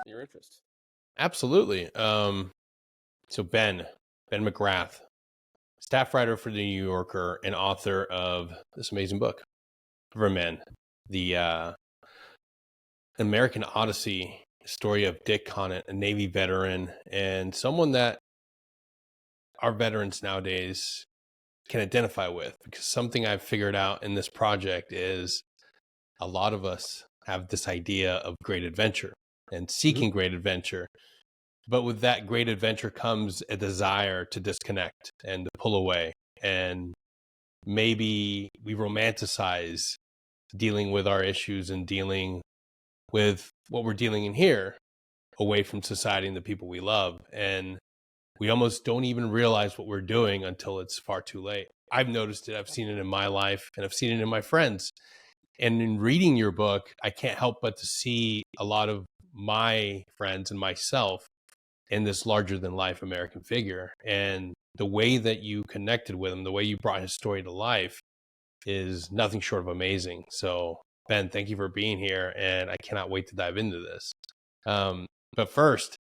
Your interest. Absolutely. So Ben McGrath, staff writer for the New Yorker and author of this amazing book, Riverman, the American Odyssey, story of Dick Conant, a Navy veteran, and someone that our veterans nowadays can identify with, because something I've figured out in this project is a lot of us have this idea of great adventure and seeking great adventure. But with that great adventure comes a desire to disconnect and to pull away. And maybe we romanticize dealing with our issues and dealing with what we're dealing in here away from society and the people we love. And we almost don't even realize what we're doing until it's far too late. I've noticed it. I've seen it in my life and I've seen it in my friends. And in reading your book, I can't help but to see a lot of my friends and myself in this larger than life American figure. And the way that you connected with him, the way you brought his story to life is nothing short of amazing. So Ben, thank you for being here. And I cannot wait to dive into this. But first,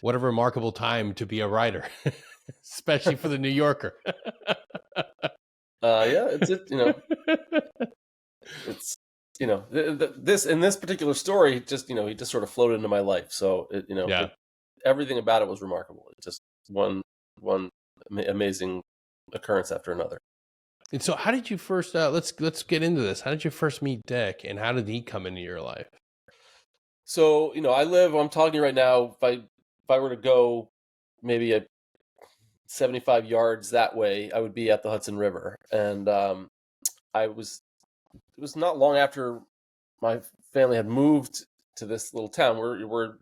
what a remarkable time to be a writer, especially for the New Yorker. It's this in this particular story, just he just sort of floated into my life. So everything about it was remarkable. It just one amazing occurrence after another. And so, how did you first? Let's get into this. How did you first meet Dick, and how did he come into your life? So I'm talking to you right now. If I were to go maybe 75 yards that way, I would be at the Hudson River, and it was not long after my family had moved to this little town. We're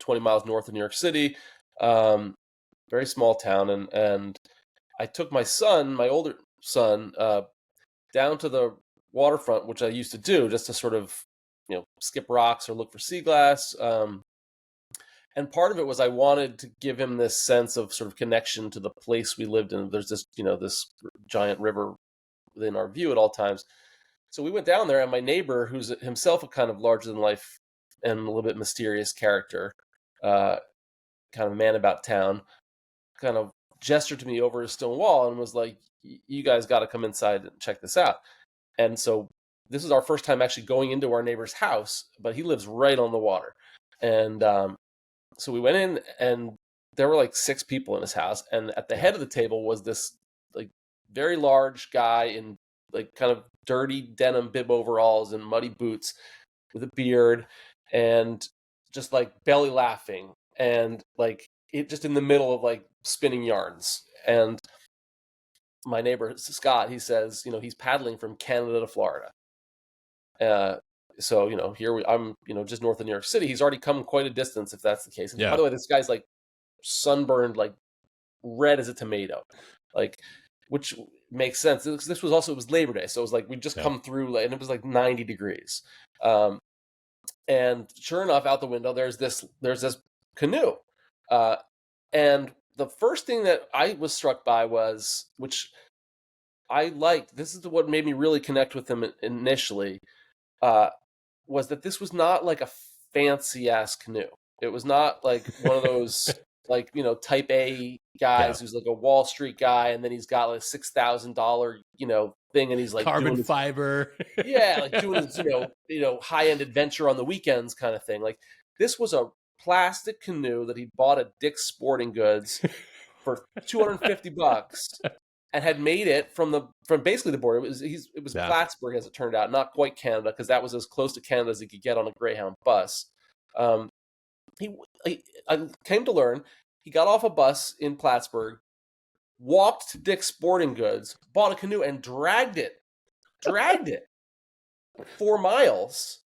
20 miles north of New York City, very small town, and I took my older son, down to the waterfront, which I used to do just to sort of skip rocks or look for sea glass. And part of it was I wanted to give him this sense of sort of connection to the place we lived in. There's this this giant river within our view at all times. So we went down there, and my neighbor, who's himself a kind of larger than life and a little bit mysterious character, kind of a man about town, kind of gestured to me over a stone wall and was like, "You guys got to come inside and check this out." And so this is our first time actually going into our neighbor's house, but he lives right on the water. And so we went in, and there were like 6 people in his house, and at the head of the table was this like very large guy in like kind of dirty denim bib overalls and muddy boots with a beard and just like belly laughing and like it just in the middle of like spinning yarns. And my neighbor Scott, he says, he's paddling from Canada to Florida. So I'm just north of New York City. He's already come quite a distance, if that's the case. And by the way, this guy's like sunburned, like red as a tomato, like, which makes sense. This was also, it was Labor Day, so it was like we just come through, and it was like 90 degrees. And sure enough, out the window there's this canoe, and the first thing that I was struck by was, which I liked, this is what made me really connect with him initially, was that this was not like a fancy ass canoe. It was not like one of those like type A guys who's like a Wall Street guy, and then he's got like $6,000 thing, and he's like carbon fiber, like doing his high end adventure on the weekends kind of thing. Like this was a plastic canoe that he bought at Dick's Sporting Goods for $250 and had made it from basically the border. It was Plattsburgh, as it turned out, not quite Canada, because that was as close to Canada as he could get on a Greyhound bus. I came to learn he got off a bus in Plattsburgh, walked to Dick's Sporting Goods, bought a canoe, and dragged it 4 miles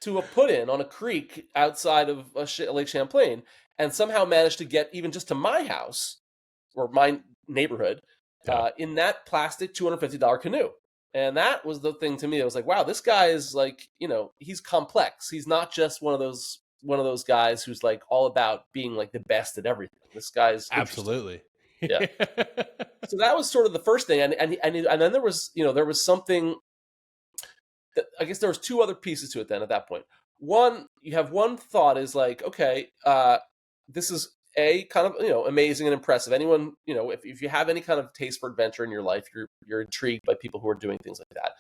to a put-in on a creek outside of Lake Champlain, and somehow managed to get even just to my house or my neighborhood in that plastic $250 canoe. And that was the thing to me. I was like, wow, this guy is like, he's complex. He's not just one of those guys who's like all about being like the best at everything. This guy's absolutely. Yeah. So that was sort of the first thing. And then there was something I guess there was two other pieces to it then at that point. One, you have one thought is like, okay, this is a kind of, amazing and impressive. Anyone, if you have any kind of taste for adventure in your life, you're intrigued by people who are doing things like that.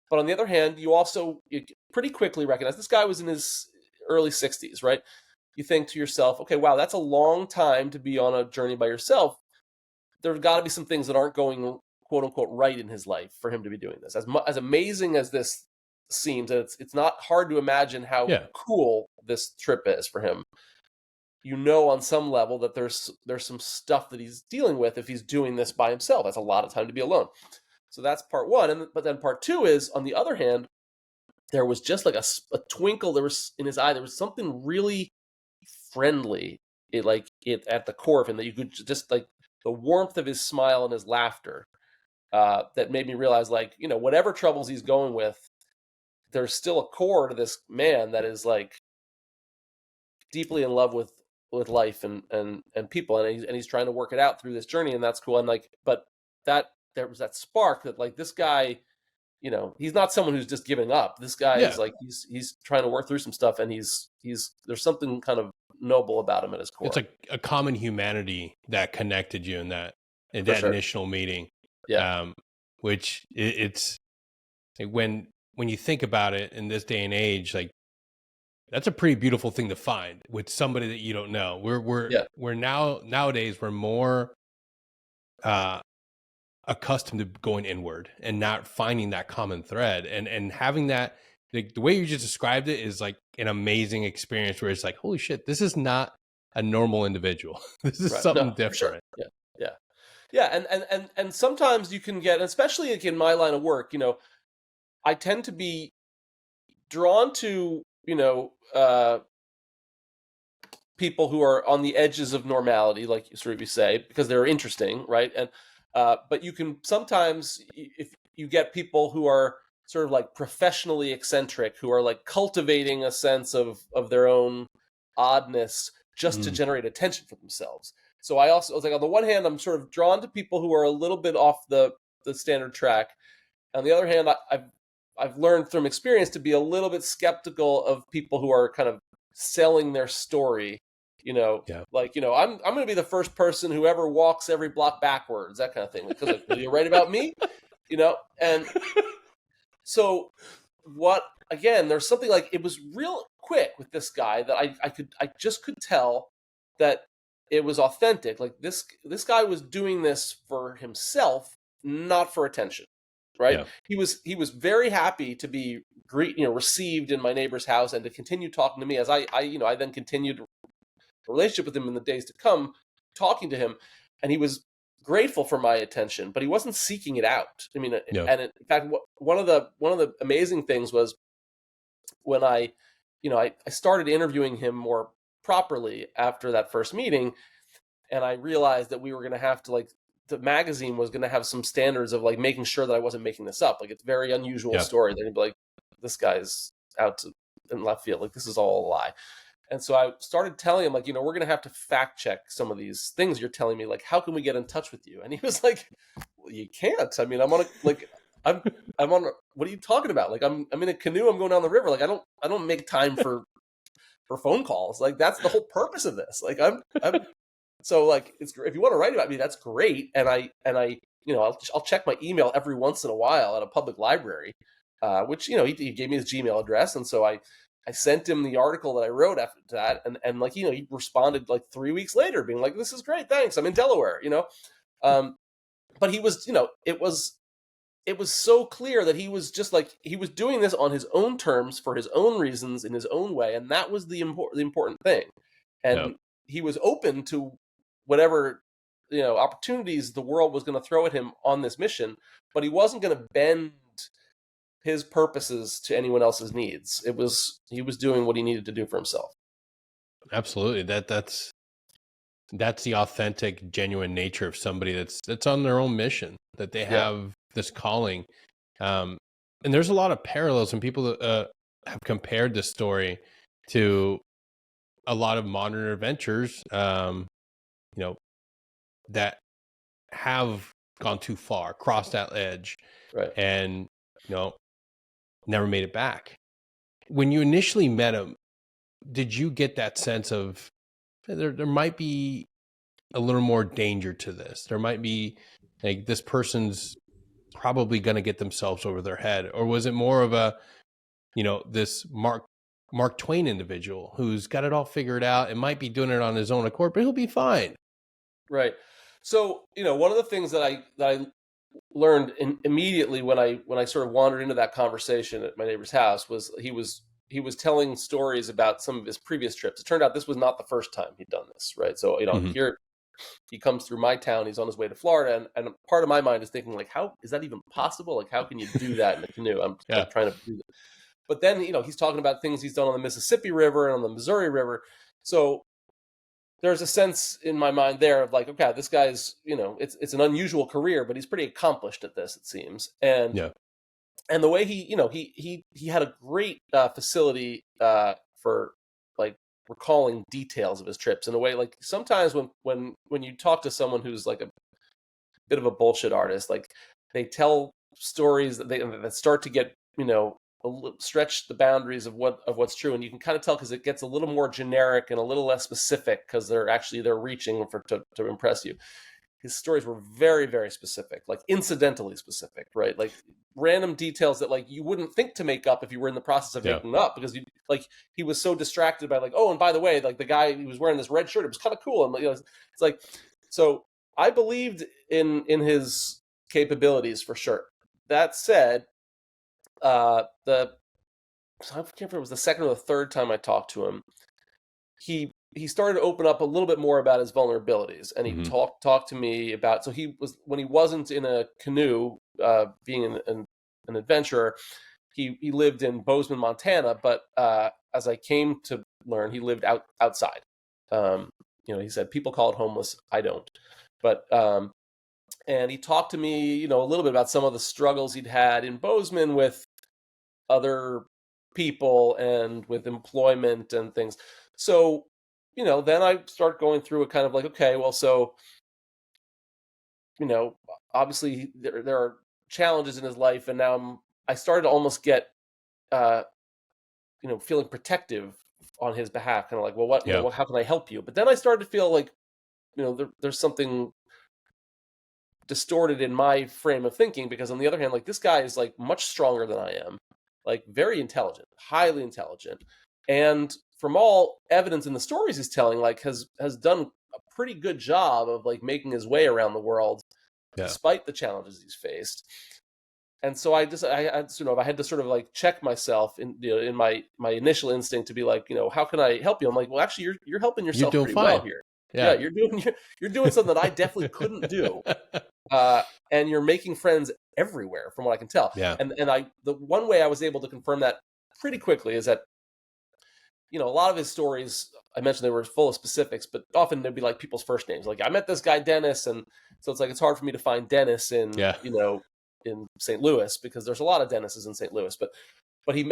But on the other hand, you pretty quickly recognize this guy was in his early 60s, right? You think to yourself, okay, wow, that's a long time to be on a journey by yourself. There's got to be some things that aren't going quote unquote right in his life for him to be doing this. As amazing as this seems, and it's not hard to imagine how Yeah. cool this trip is for him. On some level that there's some stuff that he's dealing with if he's doing this by himself. That's a lot of time to be alone. So that's part one, but then part two is, on the other hand, there was just like a twinkle. There was in his eye. There was something really friendly. It at the core of him that you could just like the warmth of his smile and his laughter. That made me realize, like, whatever troubles he's going with, there's still a core to this man that is like deeply in love with life and people, and he's trying to work it out through this journey, and that's cool. And like, but that there was that spark that like this guy, he's not someone who's just giving up. This guy Yeah. is like he's trying to work through some stuff, and he's there's something kind of noble about him at his core. It's like a common humanity that connected you in that sure. initial meeting. Yeah. Which it's like when you think about it in this day and age, like that's a pretty beautiful thing to find with somebody that you don't know. We're nowadays we're more accustomed to going inward and not finding that common thread, and having that, like the way you just described it is like an amazing experience where it's like, holy shit, this is not a normal individual. This is something different. Sure. Yeah. And sometimes you can get, especially like in my line of work, I tend to be drawn to, people who are on the edges of normality, like you say, because they're interesting, right? And but you can sometimes, if you get people who are sort of like professionally eccentric, who are like cultivating a sense of their own oddness just to generate attention for themselves. So I was like, on the one hand, I'm sort of drawn to people who are a little bit off the standard track. On the other hand, I've learned from experience to be a little bit skeptical of people who are kind of selling their story. Like, I'm going to be the first person who ever walks every block backwards, that kind of thing. Because like, will you write about me? And so again, there's something like, it was real quick with this guy that I just could tell that it was authentic. Like this guy was doing this for himself, not for attention. Right. Yeah. He was very happy to be received in my neighbor's house and to continue talking to me as I then continued a relationship with him in the days to come, talking to him, and he was grateful for my attention, but he wasn't seeking it out. I mean, and in fact, one of the amazing things was when I started interviewing him more properly after that first meeting, and I realized that we were going to have to, like, the magazine was going to have some standards of like making sure that I wasn't making this up. Like, it's a very unusual story. They'd be like, this guy's out in left field. Like, this is all a lie. And so I started telling him, like, we're going to have to fact check some of these things you're telling me. Like, how can we get in touch with you? And he was like, well, you can't. I mean, I'm on what are you talking about? Like, I'm in a canoe. I'm going down the river. Like, I don't make time for phone calls. Like, that's the whole purpose of this. Like, I'm so, like, it's, if you want to write about me, that's great. And I'll check my email every once in a while at a public library, which, he gave me his Gmail address. And so I sent him the article that I wrote after that. And like, he responded like 3 weeks later being like, this is great. Thanks. I'm in Delaware, but he was, it was so clear that he was just like, he was doing this on his own terms for his own reasons in his own way. And that was the important thing. And he was open to whatever, opportunities the world was going to throw at him on this mission, but he wasn't going to bend his purposes to anyone else's needs. He was doing what he needed to do for himself. Absolutely. That's the authentic, genuine nature of somebody that's on their own mission, that they have this calling. And there's a lot of parallels, and people have compared this story to a lot of modern adventures, that have gone too far, crossed that edge. Right. And, never made it back. When you initially met him, did you get that sense of there might be a little more danger to this? There might be like this person's probably going to get themselves over their head, or was it more of a, this Mark Twain individual who's got it all figured out and might be doing it on his own accord, but he'll be fine? Right. So, one of the things that I learned immediately when I sort of wandered into that conversation at my neighbor's house was he was telling stories about some of his previous trips. It turned out this was not the first time he'd done this, right? So, Mm-hmm. here he comes through my town, he's on his way to Florida, and part of my mind is thinking, like, how is that even possible? Like, how can you do that in a canoe? I'm Yeah. like trying to do that. But then, he's talking about things he's done on the Mississippi River and on the Missouri River. So there's a sense in my mind there of like, okay, this guy's, it's an unusual career, but he's pretty accomplished at this, it seems. And Yeah. the way he had a great facility for like recalling details of his trips in a way. Like sometimes when you talk to someone who's like a bit of a bullshit artist, like they tell stories that start to get, stretch the boundaries of what's true, and you can kind of tell because it gets a little more generic and a little less specific because they're reaching to impress you. His stories were very, very specific, like incidentally specific, right? Like random details that like you wouldn't think to make up if you were in the process of making up, because he was so distracted by like, oh, and by the way, like the guy who was wearing this red shirt, it was kind of cool, and it's like, so I believed in his capabilities for sure. That said, I can't remember if it was the second or the third time I talked to him. He started to open up a little bit more about his vulnerabilities, and he Mm-hmm. talked to me about. So he was, when he wasn't in a canoe, being an adventurer, he lived in Bozeman, Montana. But as I came to learn, he lived outside. He said people call it homeless. I don't, but and he talked to me, a little bit about some of the struggles he'd had in Bozeman with other people and with employment and things. So, then I start going through a kind of like, okay, well, so, obviously there are challenges in his life, and now I started to almost get, uh, feeling protective on his behalf, kind of like, well, how can I help you? But then I started to feel like, there's something distorted in my frame of thinking, because on the other hand, like this guy is like much stronger than I am, like very intelligent, highly intelligent, and from all evidence in the stories he's telling, like has done a pretty good job of like making his way around the world despite the challenges he's faced. And so I had to sort of like check myself in my initial instinct to be like, how can I help you? I'm like, well, actually, you're helping yourself pretty fine. well here. Yeah, you're doing something that I definitely couldn't do. And you're making friends everywhere, from what I can tell. Yeah. And the one way I was able to confirm that pretty quickly is that, a lot of his stories, I mentioned they were full of specifics, but often they'd be like people's first names. Like I met this guy Dennis, and so it's like it's hard for me to find Dennis in in St. Louis, because there's a lot of Dennises in St. Louis. But he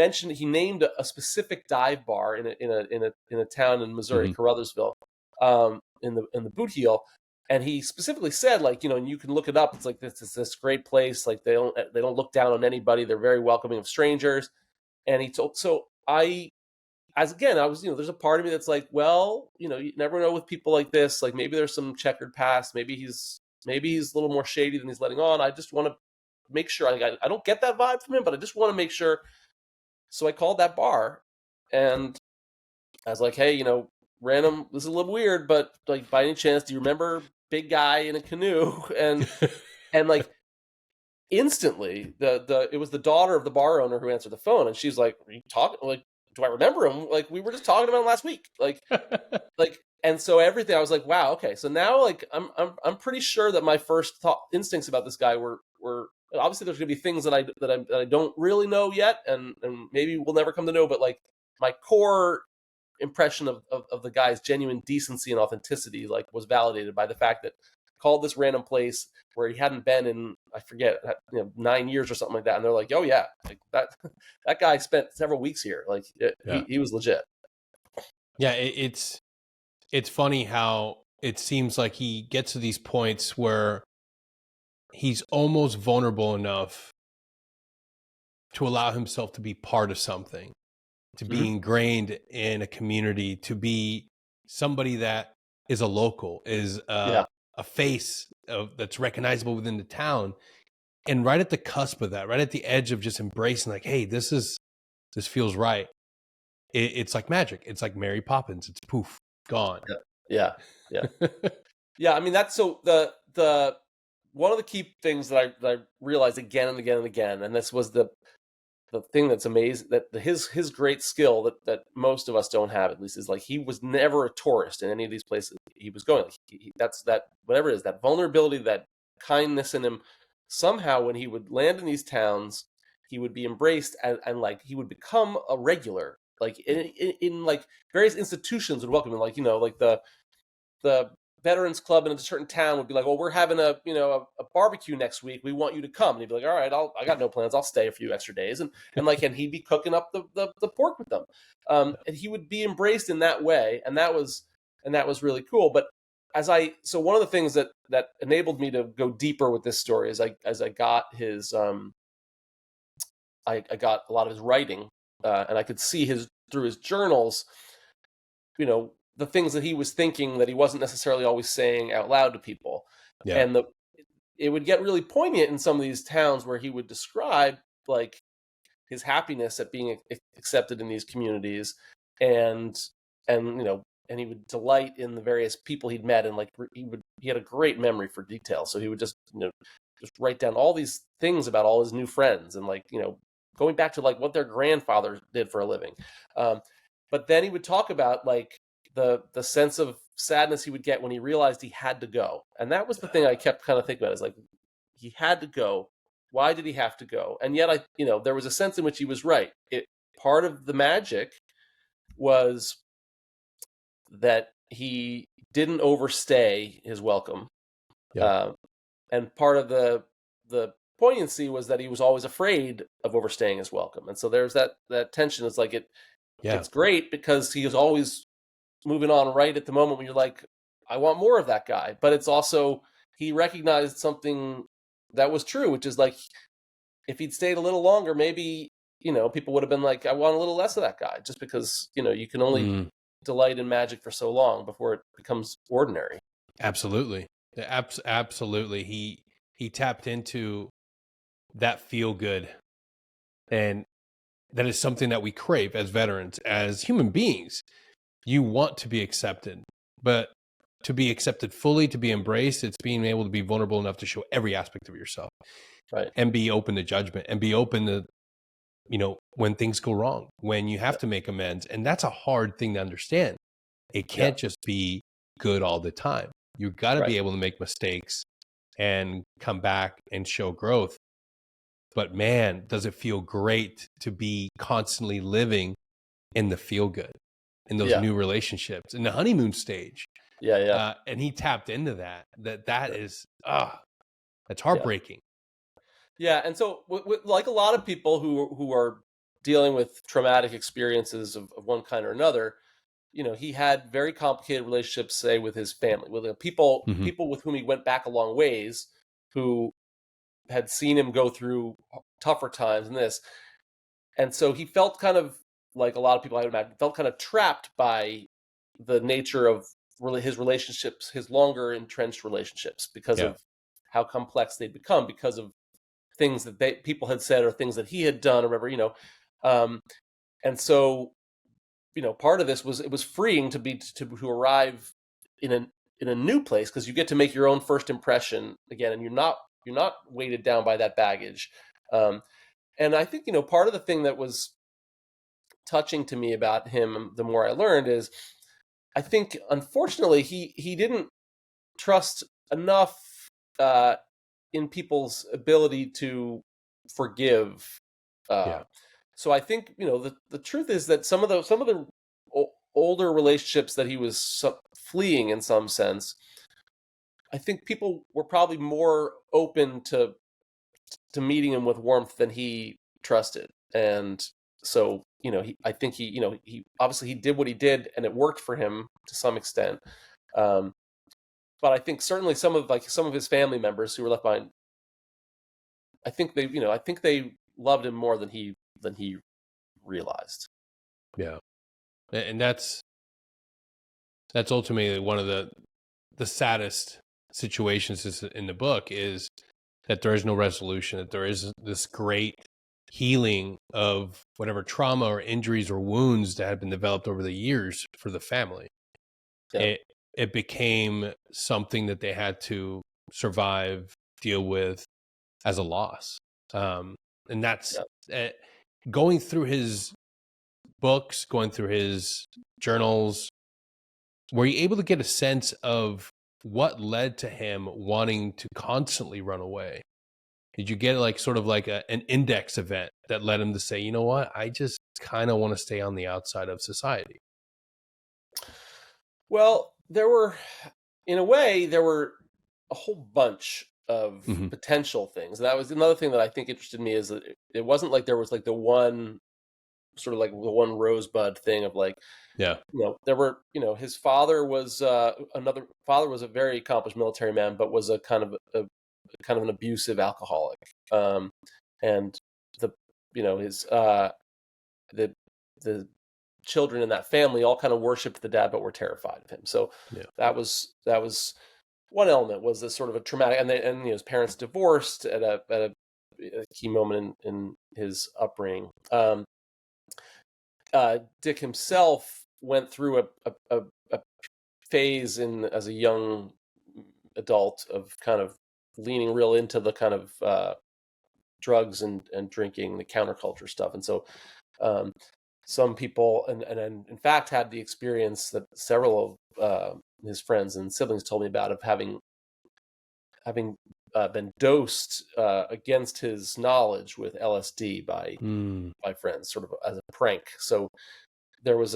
named a specific dive bar in a town in Missouri, Mm-hmm. Caruthersville, in the Boot Heel. And he specifically said, like, and you can look it up. It's like this great place. Like they don't look down on anybody. They're very welcoming of strangers. And he told, so I was, there's a part of me that's like, well, you never know with people like this. Like maybe there's some checkered past. Maybe he's a little more shady than he's letting on. I just want to make sure. I don't get that vibe from him, but I just want to make sure. So I called that bar, and I was like, hey, random, this is a little weird, but like by any chance, do you remember big guy in a canoe? And like instantly it was the daughter of the bar owner who answered the phone, and she's like, are you talking, like, do I remember him? Like we were just talking about him last week. Like and so everything, I was like, wow, okay. So now like I'm pretty sure that my first instincts about this guy were obviously there's gonna be things that I don't really know yet, and maybe we'll never come to know, but like my core impression of the guy's genuine decency and authenticity like was validated by the fact that called this random place where he hadn't been in, I forget, 9 years or something like that, and they're like, oh yeah, like that guy spent several weeks here, like he was legit. Yeah, it's funny how it seems like he gets to these points where he's almost vulnerable enough to allow himself to be part of something, to be Hmm. ingrained in a community, to be somebody that is a local, is Yeah. a face that's recognizable within the town. And right at the cusp of that, right at the edge of just embracing, like, hey, this feels right. It's like magic. It's like Mary Poppins. It's poof, gone. Yeah. Yeah. Yeah. Yeah. I mean, that's so the one of the key things that I realized again and again and again, and this was the thing that's amazing, that his great skill that most of us don't have, at least, is like he was never a tourist in any of these places he was going. Like that's that whatever it is, that vulnerability, that kindness in him. Somehow, when he would land in these towns, he would be embraced, and like he would become a regular. Like in like various institutions would welcome him, like like the veterans club in a certain town would be like, well, we're having a barbecue next week. We want you to come. And he'd be like, all right, I got no plans. I'll stay a few extra days. And he'd be cooking up the pork with them. And he would be embraced in that way. And that was really cool. But so one of the things that enabled me to go deeper with this story is I got I got a lot of his writing, and I could see through his journals, the things that he was thinking that he wasn't necessarily always saying out loud to people. Yeah. And it would get really poignant in some of these towns where he would describe like his happiness at being accepted in these communities, and and he would delight in the various people he'd met, and like he had a great memory for detail, so he would just write down all these things about all his new friends, and like going back to like what their grandfather did for a living. But then he would talk about like the sense of sadness he would get when he realized he had to go. And that was the thing I kept kind of thinking about, is like, he had to go. Why did he have to go? And yet there was a sense in which he was right. Part of the magic was that he didn't overstay his welcome. Yeah. Uh, and part of the poignancy was that he was always afraid of overstaying his welcome. And so there's that tension. It's like Yeah. it's great because he is always moving on right at the moment when you're like, I want more of that guy. But it's also, he recognized something that was true, which is like, if he'd stayed a little longer, maybe, people would have been like, I want a little less of that guy, just because, you can only Mm, delight in magic for so long before it becomes ordinary. absolutely. Absolutely. He tapped into that feel good, and that is something that we crave as veterans, as human beings. You want to be accepted, but to be accepted fully, to be embraced, it's being able to be vulnerable enough to show every aspect of yourself Right. and be open to judgment and be open to, when things go wrong, when you have to make amends. And that's a hard thing to understand. It Yeah. can't just be good all the time. You've got to Right. be able to make mistakes and come back and show growth. But man, does it feel great to be constantly living in the feel good, in those Yeah. new relationships, in the honeymoon stage. Yeah. Yeah. And he tapped into that. That Right. is, that's Yeah. heartbreaking. Yeah. And so, like a lot of people who are dealing with traumatic experiences of one kind or another, he had very complicated relationships, say, with his family, with Hmm. people with whom he went back a long ways, who had seen him go through tougher times than this. And so he felt kind of, like a lot of people, I would imagine, felt kind of trapped by the nature of really his relationships, his longer entrenched relationships, because Yeah. of how complex they'd become, because of things that people had said, or things that he had done, or whatever. Um, and so, part of this was, it was freeing to arrive in a new place, because you get to make your own first impression again, and you're not weighted down by that baggage. Um, and I think, part of the thing that was touching to me about him, the more I learned, is I think, unfortunately, he didn't trust enough uh, in people's ability to forgive. Uh, Yeah. so I think, the truth is that some of the older relationships that he was fleeing, in some sense, I think people were probably more open to meeting him with warmth than he trusted. And so, I think he obviously he did what he did, and it worked for him to some extent. Um, but I think certainly some of his family members who were left behind, I think they loved him more than he realized. Yeah. And that's ultimately one of the saddest situations in the book, is that there is no resolution, that there is this great healing of whatever trauma or injuries or wounds that had been developed over the years for the family. Yeah, It became something that they had to survive, deal with as a loss. And that's yeah. uh, going through his books, going through his journals. Were you able to get a sense of what led to him wanting to constantly run away? Did you get like sort of like an index event that led him to say, you know what, I just kind of want to stay on the outside of society? Well, in a way, there were a whole bunch of Hmm. potential things. And that was another thing that I think interested me, is that it wasn't like there was like the one sort of like the one rosebud thing of like, Yeah. there were, his father was another father was a very accomplished military man, but was a kind of an abusive alcoholic. And the, his the the children in that family all kind of worshipped the dad, but were terrified of him. So Yeah. that was one element, was this sort of a traumatic, and his parents divorced at a key moment in his upbringing. Dick himself went through a phase as a young adult of kind of leaning real into the kind of drugs and drinking, the counterculture stuff, and so um, some people, and in fact had the experience that several of his friends and siblings told me about, of having been dosed against his knowledge with LSD Mm, by friends, sort of as a prank. So there was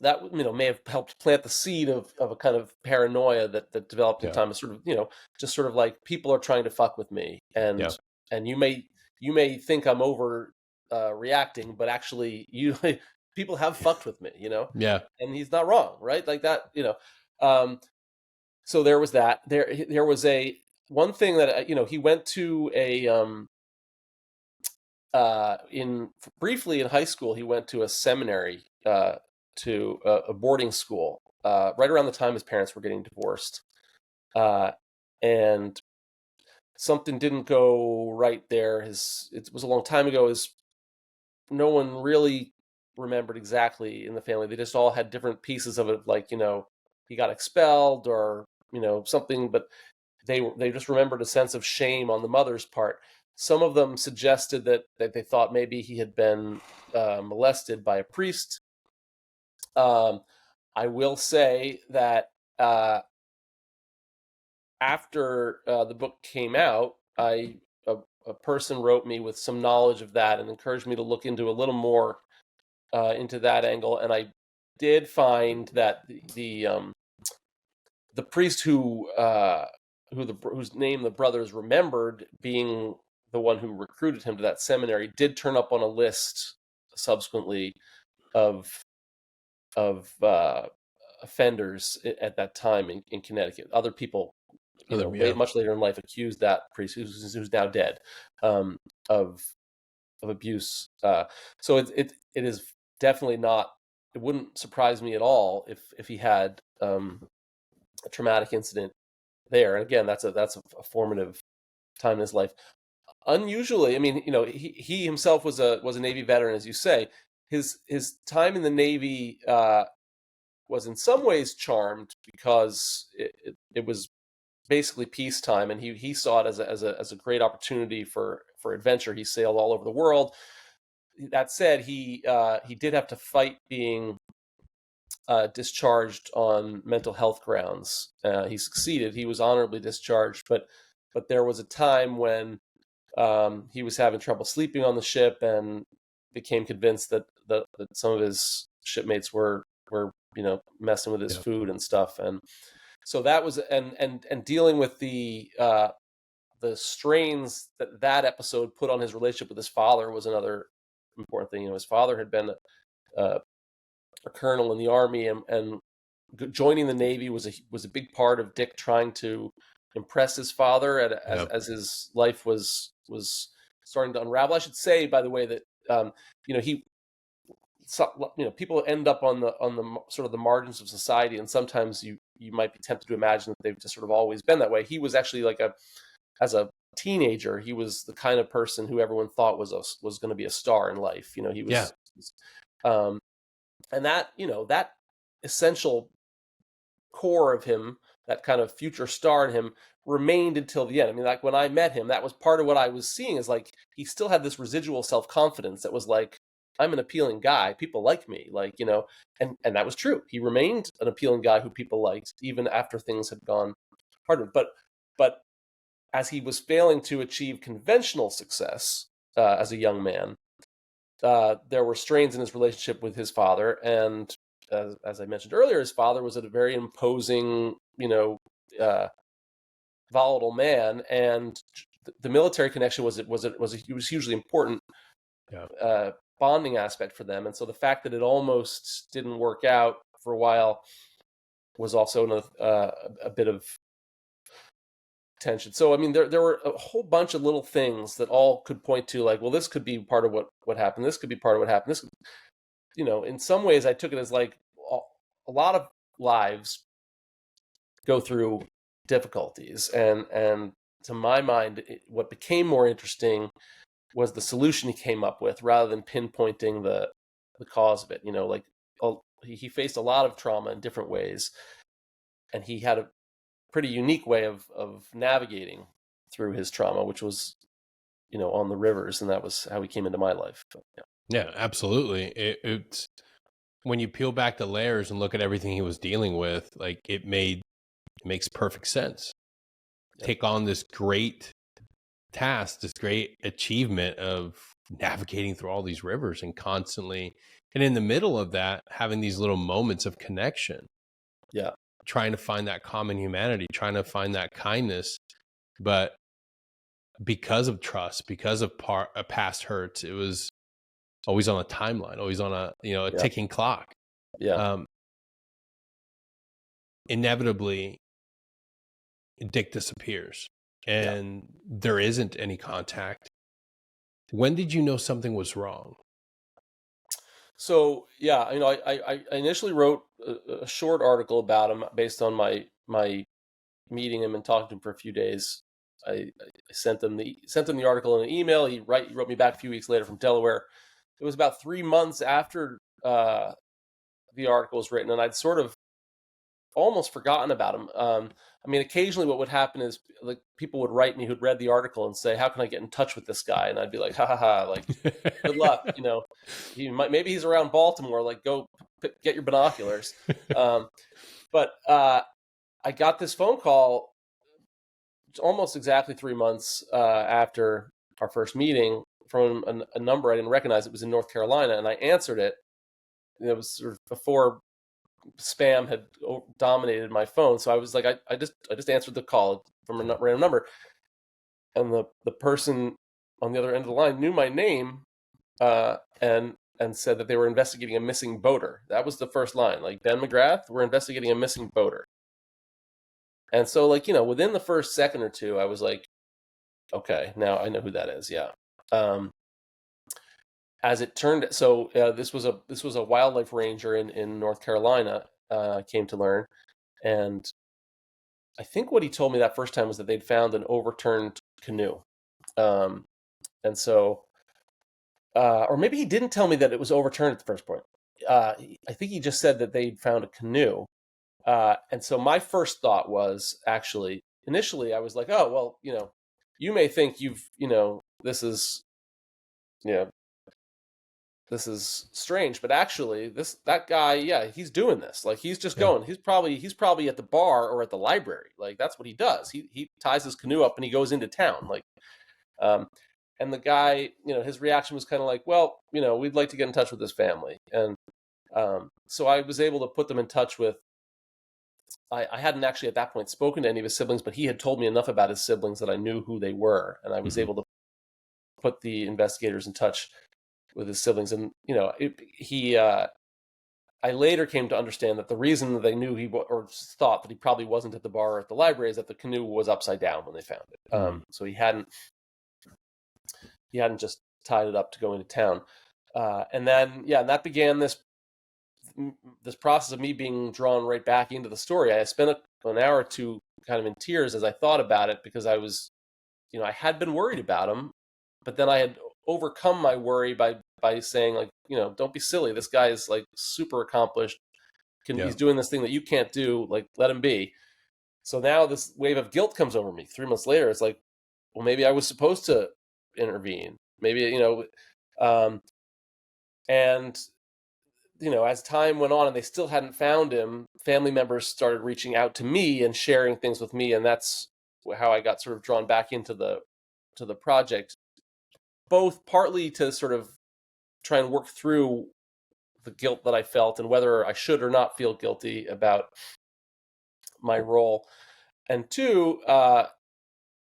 that may have helped plant the seed of a kind of paranoia that developed in yeah. time. Of sort of just sort of like, people are trying to fuck with me, Yeah. and you may think I'm over reacting, but actually people have fucked with me, Yeah. and he's not wrong, right? Like that, Um, so there was that. There was a one thing that he went to in briefly in high school. He went to a seminary, to a boarding school, right around the time his parents were getting divorced, uh, and something didn't go right there. It was a long time ago. No one really remembered exactly in the family. They just all had different pieces of it, like he got expelled, or something, but they just remembered a sense of shame on the mother's part. Some of them suggested that they thought maybe he had been molested by a priest. Um, I will say that after the book came out, a person wrote me with some knowledge of that and encouraged me to look into a little more into that angle, and I did find that the priest whose name the brothers remembered being the one who recruited him to that seminary did turn up on a list subsequently of offenders at that time in Connecticut. Other people, Other, yeah. much later in life, accused that priest, who's now dead, um, of abuse. So it is definitely not. It wouldn't surprise me at all if he had a traumatic incident there. And again, that's a formative time in his life. Unusually, I mean, he himself was a Navy veteran, as you say. His time in the Navy was in some ways charmed, because it was basically peacetime, and he saw it as a great opportunity for adventure. He sailed all over the world. That said, he did have to fight being discharged on mental health grounds. He succeeded; he was honorably discharged, but there was a time when he was having trouble sleeping on the ship, and became convinced that some of his shipmates were messing with his Yeah. food and stuff. And so that was, and dealing with the strains that episode put on his relationship with his father was another important thing. His father had been a, a colonel in the army, and joining the Navy was a big part of Dick trying to impress his father, Yeah. as his life was starting to unravel. I should say, by the way, that people end up on the sort of the margins of society, and sometimes you might be tempted to imagine that they've just sort of always been that way. He was actually as a teenager, he was the kind of person who everyone thought was going to be a star in life. He was, and that essential core of him, that kind of future star in him, remained until the end. I mean, like when I met him, that was part of what I was seeing, is like he still had this residual self-confidence that was like, I'm an appealing guy, people like me, and that was true. He remained an appealing guy who people liked even after things had gone harder. But as he was failing to achieve conventional success as a young man, there were strains in his relationship with his father, and as I mentioned earlier, his father was a very imposing, volatile man, and the military connection was hugely important bonding aspect for them. And so the fact that it almost didn't work out for a while was also a bit of tension. So I mean, there were a whole bunch of little things that all could point to like, well, this could be part of what happened. This could be part of what happened. This, in some ways, I took it as like a lot of lives go through difficulties, and to my mind, what became more interesting was the solution he came up with, rather than pinpointing the cause of it. He faced a lot of trauma in different ways, and he had a pretty unique way of navigating through his trauma, which was, on the rivers, and that was how he came into my life. Yeah, absolutely. It's when you peel back the layers and look at everything he was dealing with, like it makes perfect sense. Yeah. Take on this great task, this great achievement of navigating through all these rivers and constantly, and in the middle of that, having these little moments of connection. Yeah. Trying to find that common humanity, trying to find that kindness. But because of trust, because of past hurts, it was always on a timeline, always on a ticking clock. Yeah. Inevitably, Dick disappears and there isn't any contact. When did you know something was wrong? So I initially wrote a short article about him based on my meeting him and talking to him for a few days. I sent him the article in an email. He wrote me back a few weeks later from Delaware. It was about 3 months after the article was written, and I'd sort of almost forgotten about him. I mean, occasionally what would happen is like people would write me who'd read the article and say, "How can I get in touch with this guy?" And I'd be like, "Ha ha ha! Like, good luck. Maybe he's around Baltimore. Like, go get your binoculars." But I got this phone call almost exactly 3 months after our first meeting from a number I didn't recognize. It was in North Carolina, and I answered it. It was sort of before spam had dominated my phone, so I was like, I just answered the call from a random number, and the person on the other end of the line knew my name, and said that they were investigating a missing boater. That was the first line, like, Ben McGrath, we're investigating a missing boater. And so, like, within the first second or two, I was like, okay, now I know who that is. Yeah. As it turned, so this was a wildlife ranger in North Carolina. I came to learn, and I think what he told me that first time was that they'd found an overturned canoe, and so, or maybe he didn't tell me that it was overturned at the first point. I think he just said that they'd found a canoe, and so my first thought was actually initially I was like, oh well, you may think this is, this is strange, but actually that guy, yeah, he's doing this. Like, he's just going. He's probably at the bar or at the library. Like, that's what he does. He ties his canoe up and he goes into town. Like, and the guy, his reaction was kind of like, well, we'd like to get in touch with his family, and so I was able to put them in touch with. I hadn't actually at that point spoken to any of his siblings, but he had told me enough about his siblings that I knew who they were, and I was able to put the investigators in touch with his siblings. And I later came to understand that the reason that they knew or thought that he probably wasn't at the bar or at the library is that the canoe was upside down when they found it. So he hadn't he hadn't just tied it up to go into town. And then, and that began this process of me being drawn right back into the story. I spent an hour or two kind of in tears as I thought about it, because I was, I had been worried about him, but then I had overcome my worry by saying, like, don't be silly. This guy is like super accomplished. He's doing this thing that you can't do. Like, let him be. So now this wave of guilt comes over me 3 months later. It's like, well, maybe I was supposed to intervene. Maybe, and as time went on and they still hadn't found him, family members started reaching out to me and sharing things with me, and that's how I got sort of drawn back into the project, both partly to sort of try and work through the guilt that I felt and whether I should or not feel guilty about my role, and two,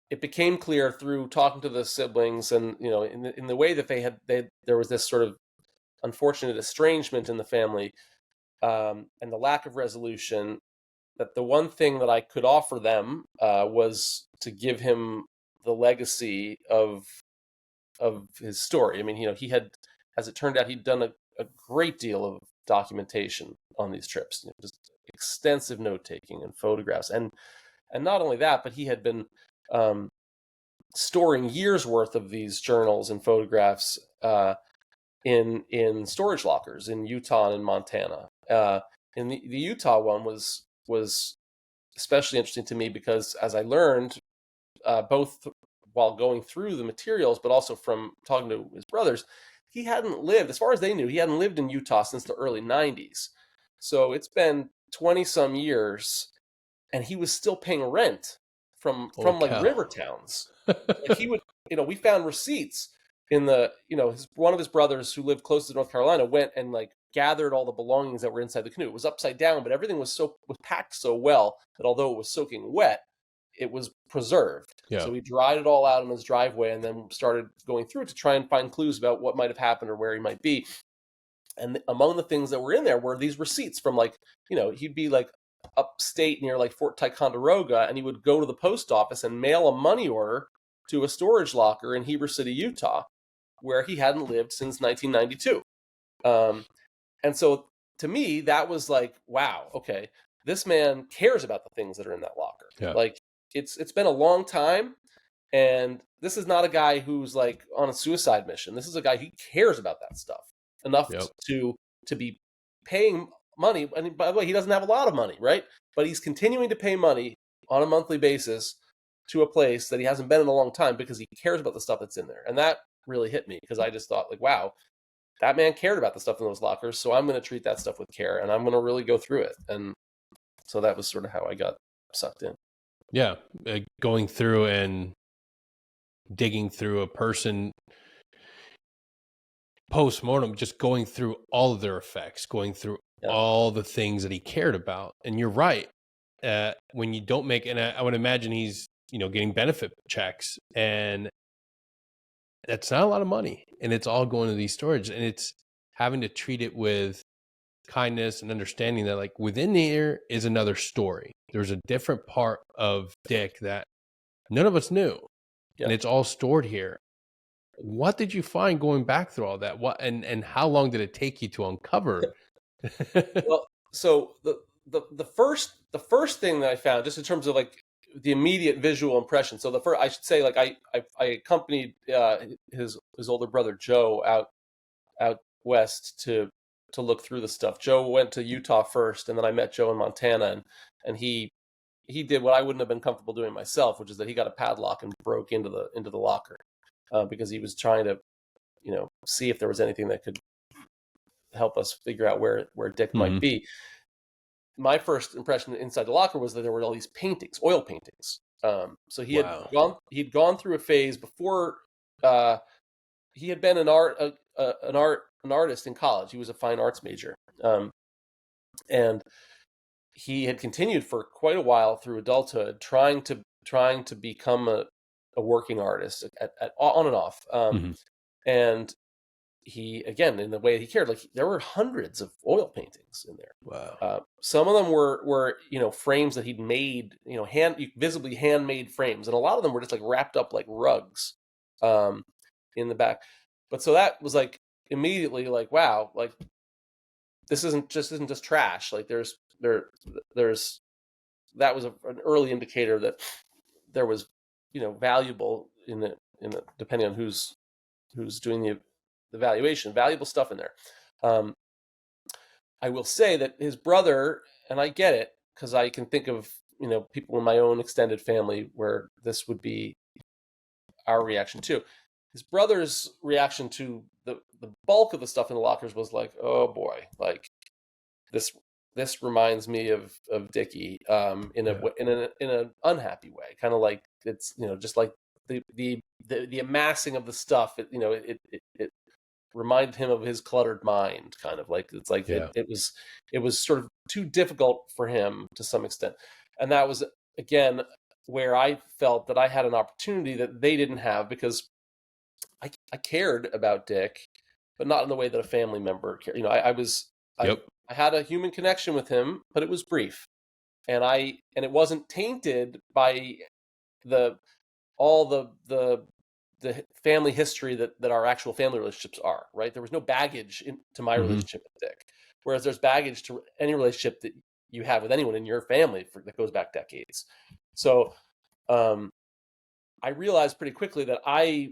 it became clear through talking to the siblings, and in the way that there was this sort of unfortunate estrangement in the family, and the lack of resolution, that the one thing that I could offer them was to give him the legacy of his story. I mean, he had, as it turned out, he'd done a great deal of documentation on these trips, just extensive note taking and photographs, and not only that, but he had been storing years worth of these journals and photographs in storage lockers in Utah and in Montana. And the Utah one was especially interesting to me because, as I learned, both while going through the materials, but also from talking to his brothers, he hadn't lived, as far as they knew, he hadn't lived in Utah since the early 90s. So it's been 20 some years, and he was still paying rent from like river towns. Like, he would, we found receipts in the, one of his brothers who lived close to North Carolina went and like gathered all the belongings that were inside the canoe. It was upside down, but everything was packed so well that although it was soaking wet, it was preserved. Yeah. So he dried it all out in his driveway and then started going through it to try and find clues about what might have happened or where he might be. And among the things that were in there were these receipts from, like, he'd be like upstate near like Fort Ticonderoga, and he would go to the post office and mail a money order to a storage locker in Heber City, Utah, where he hadn't lived since 1992. And so to me, that was like, wow, okay, this man cares about the things that are in that locker. Yeah. Like, it's been a long time, and this is not a guy who's like on a suicide mission. This is a guy who cares about that stuff enough to be paying money. And by the way, he doesn't have a lot of money, right? But he's continuing to pay money on a monthly basis to a place that he hasn't been in a long time because he cares about the stuff that's in there. And that really hit me, because I just thought, like, wow, that man cared about the stuff in those lockers, so I'm going to treat that stuff with care, and I'm going to really go through it. And so that was sort of how I got sucked in. Yeah, going through and digging through a person post-mortem, just going through all of their effects, going through all the things that he cared about. And you're right. When you don't make, and I would imagine he's, getting benefit checks, and that's not a lot of money, and it's all going to these storage, and it's having to treat it with kindness and understanding that, like, within here is another story. There's a different part of Dick that none of us knew, and it's all stored here. What did you find going back through all that? What and how long did it take you to uncover? Well, so the first thing that I found, just in terms of like the immediate visual impression. So I should say, like, I accompanied his older brother Joe out west to look through the stuff. Joe went to Utah first, and then I met Joe in Montana, and he did what I wouldn't have been comfortable doing myself, which is that he got a padlock and broke into the locker because he was trying to see if there was anything that could help us figure out where Dick might be. My first impression inside the locker was that there were all these paintings, oil paintings. So he'd gone through a phase before. He had been an artist in college. He was a fine arts major, and he had continued for quite a while through adulthood, trying to become a working artist on and off. And he, again, in the way he cared, like, there were hundreds of oil paintings in there. Wow. Some of them were frames that he'd made, visibly handmade frames, and a lot of them were just like wrapped up like rugs. in the back. But so that was like immediately like, wow, like this isn't just trash. Like there's that was an early indicator that there was, valuable in it, depending on who's doing the valuation, valuable stuff in there. Um, I will say that his brother, and I get it because I can think of people in my own extended family where this would be our reaction too. His brother's reaction to the bulk of the stuff in the lockers was like, oh boy, like this reminds me of Dickie in a in an unhappy way, kind of like it's just like the amassing of the stuff. It reminded him of his cluttered mind, kind of like it's like it was sort of too difficult for him to some extent, and that was again where I felt that I had an opportunity that they didn't have because I cared about Dick, but not in the way that a family member cared. I had a human connection with him, but it was brief, and it wasn't tainted by the all the family history that our actual family relationships are. Right, there was no baggage to my relationship with Dick, whereas there's baggage to any relationship that you have with anyone in your family that goes back decades. So I realized pretty quickly that I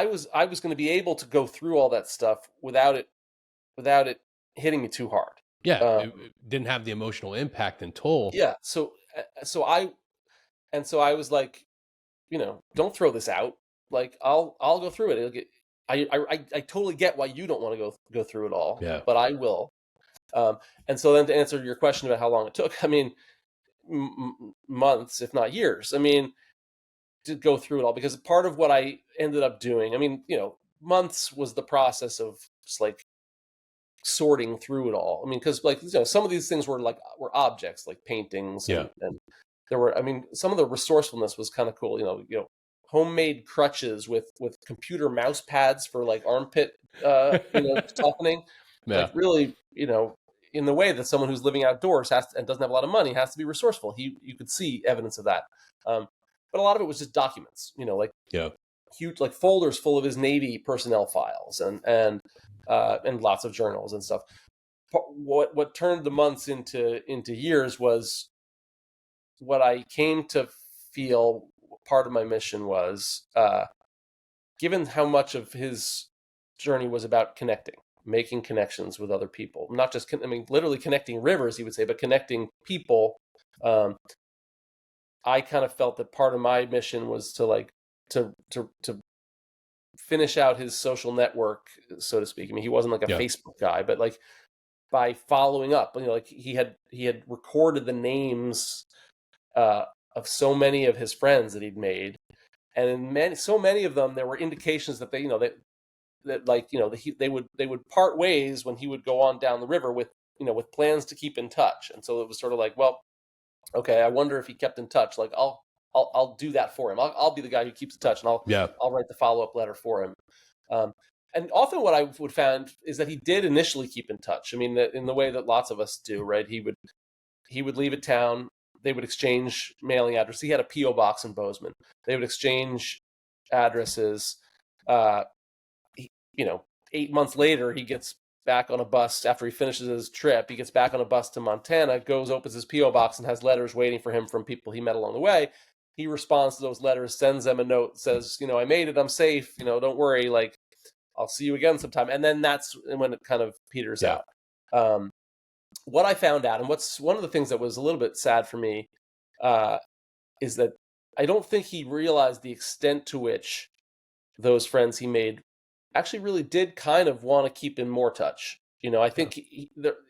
was going to be able to go through all that stuff without it hitting me too hard. It didn't have the emotional impact and toll. Yeah. So I was like, don't throw this out. Like I'll go through it. It'll get. I totally get why you don't want to go through it all. Yeah. But I will. And so then to answer your question about how long it took, I mean, months, if not years. I mean, to go through it all, because part of what I ended up doing, I mean, months was the process of just like sorting through it all. I mean, because like some of these things were objects, like paintings, and there were. I mean, some of the resourcefulness was kind of cool. Homemade crutches with computer mouse pads for like armpit, toughening. Yeah. Like really, in the way that someone who's living outdoors and doesn't have a lot of money has to be resourceful. You could see evidence of that. But a lot of it was just documents, huge like folders full of his Navy personnel files and lots of journals and stuff. What turned the months into years was what I came to feel part of my mission was, given how much of his journey was about connecting, making connections with other people, not just, literally connecting rivers, he would say, but connecting people. I kind of felt that part of my mission was to finish out his social network, so to speak. I mean, he wasn't like a Facebook guy, but like by following up, like he had recorded the names of so many of his friends that he'd made, and in so many of them there were indications that they would part ways when he would go on down the river with plans to keep in touch. And so it was sort of like, well, okay, I wonder if he kept in touch. Like I'll do that for him. I'll be the guy who keeps in touch, and I'll write the follow-up letter for him. And often what I would find is that he did initially keep in touch. I mean, in the way that lots of us do, right? He would leave a town. They would exchange mailing address. He had a P.O. box in Bozeman. They would exchange addresses. 8 months later, he gets back on a bus after he finishes his trip. He gets back on a bus to Montana, goes, opens his P.O. box, and has letters waiting for him from people he met along the way. He responds to those letters, sends them a note, says, I made it, I'm safe, don't worry, like, I'll see you again sometime. And then that's when it kind of peters out. What I found out, and what's one of the things that was a little bit sad for me, is that I don't think he realized the extent to which those friends he made actually really did kind of want to keep in more touch. I think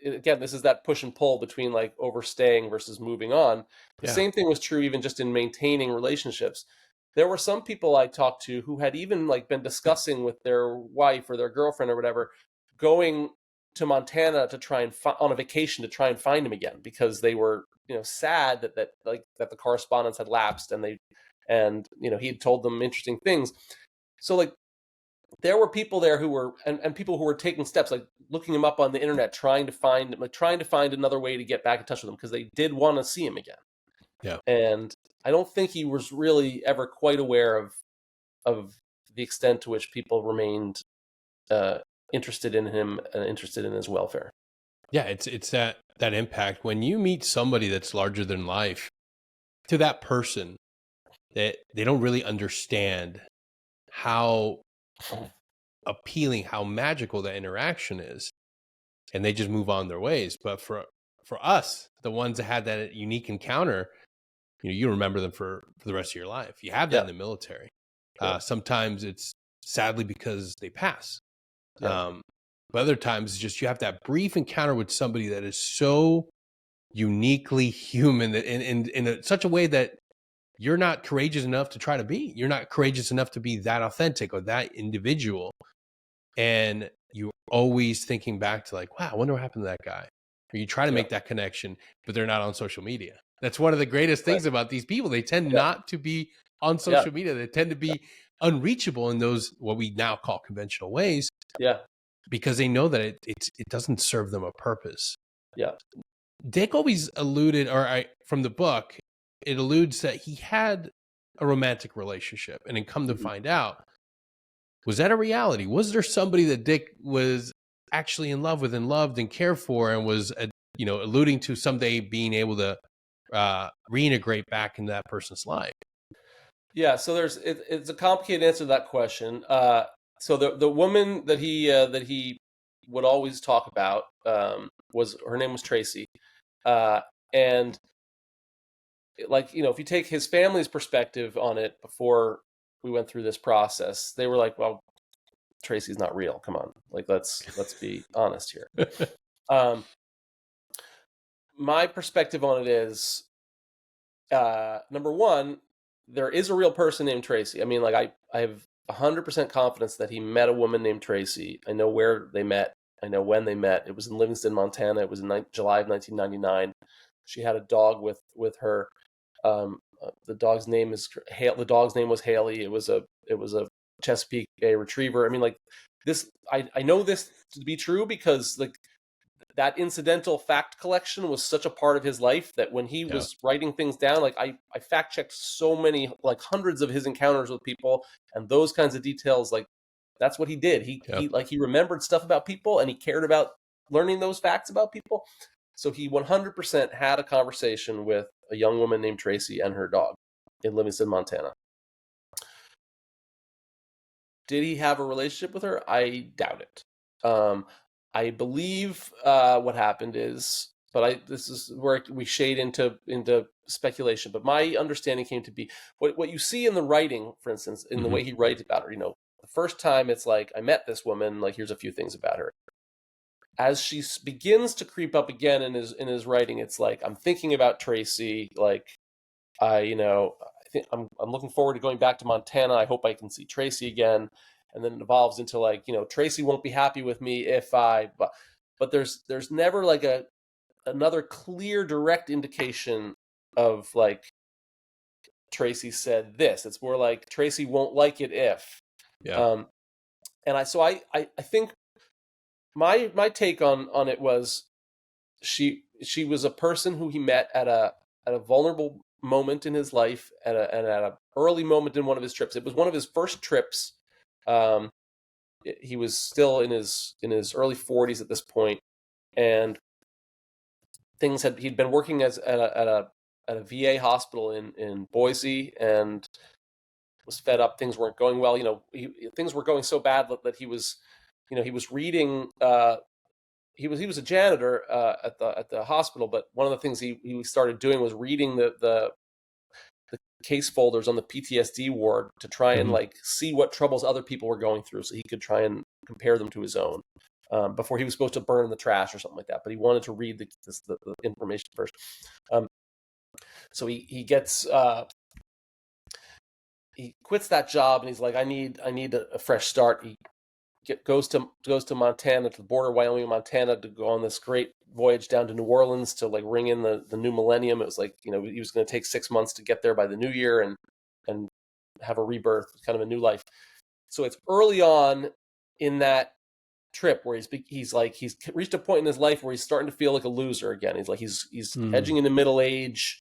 again, this is that push and pull between like overstaying versus moving on. The same thing was true even just in maintaining relationships. There were some people I talked to who had even like been discussing with their wife or their girlfriend or whatever, going to Montana to try and on a vacation to try and find him again, because they were, sad that the correspondence had lapsed, and he had told them interesting things. So like, there were people there who were, and people who were taking steps, like looking him up on the internet, trying to find another way to get back in touch with him, because they did want to see him again. Yeah. And I don't think he was really ever quite aware of the extent to which people remained interested in him and interested in his welfare. Yeah, it's that impact when you meet somebody that's larger than life. To that person, that they don't really understand how appealing, how magical that interaction is, and they just move on their ways. But for us, the ones that had that unique encounter, you remember them for the rest of your life. You have that in the military. Sure. Sometimes it's sadly because they pass. Yeah. But other times it's just you have that brief encounter with somebody that is so uniquely human, that in such a way that you're not courageous enough to try to be. You're not courageous enough to be that authentic or that individual. And you're always thinking back to like, wow, I wonder what happened to that guy. Or you try to make that connection, but they're not on social media. That's one of the greatest things about these people. They tend not to be on social media. They tend to be unreachable in those, what we now call conventional ways. Yeah. Because they know that it doesn't serve them a purpose. Yeah. Dick always alluded, from the book, it alludes that he had a romantic relationship, and then come to find out, was that a reality? Was there somebody that Dick was actually in love with and loved and cared for, and was, alluding to someday being able to reintegrate back into that person's life? Yeah. So it's a complicated answer to that question. So the woman that he would always talk about her name was Tracy, and like, if you take his family's perspective on it before we went through this process, they were like, well, Tracy's not real. Come on. Like, let's be honest here. My perspective on it is, number one, there is a real person named Tracy. I mean, like, I have 100% confidence that he met a woman named Tracy. I know where they met. I know when they met. It was in Livingston, Montana. It was in July of 1999. She had a dog with her. The dog's name was Haley. It was a Chesapeake Bay Retriever. I mean, like, this, I know this to be true because, like, that incidental fact collection was such a part of his life that when he was writing things down, like, I fact checked so many, like, hundreds of his encounters with people and those kinds of details. Like, that's what he did. He remembered stuff about people, and he cared about learning those facts about people. So he 100% had a conversation with a young woman named Tracy and her dog in Livingston, Montana. Did he have a relationship with her? I doubt it. I believe what happened is, but this is where we shade into speculation. But my understanding came to be what you see in the writing, for instance, in the way he writes about her. The first time it's like, I met this woman. Like, here's a few things about her. As she begins to creep up again in his writing, it's like, I'm thinking about Tracy. Like, I think I'm looking forward to going back to Montana. I hope I can see Tracy again. And then it evolves into, like, Tracy won't be happy with me but there's never like another clear, direct indication of, like, Tracy said this. It's more like Tracy won't like it if. And I think my take on it was, she was a person who he met at a vulnerable moment in his life, and at a early moment in one of his trips. It was one of his first trips. He was still in his early 40s at this point, and he'd been working at a VA hospital in Boise, and was fed up. Things weren't going well. Things were going so bad that he was reading. He was a janitor at the hospital, but one of the things he started doing was reading the case folders on the PTSD ward to try and, like, see what troubles other people were going through, so he could try and compare them to his own, before he was supposed to burn in the trash or something like that. But he wanted to read the information first. So he gets he quits that job, and he's like, I need a fresh start. He goes to Montana, to the border of Wyoming and Montana, to go on this great voyage down to New Orleans to, like, ring in the new millennium. It was like, he was going to take 6 months to get there by the new year and have a rebirth, kind of a new life. So it's early on in that trip where he's reached a point in his life where he's starting to feel like a loser again. He's like, he's edging into middle age.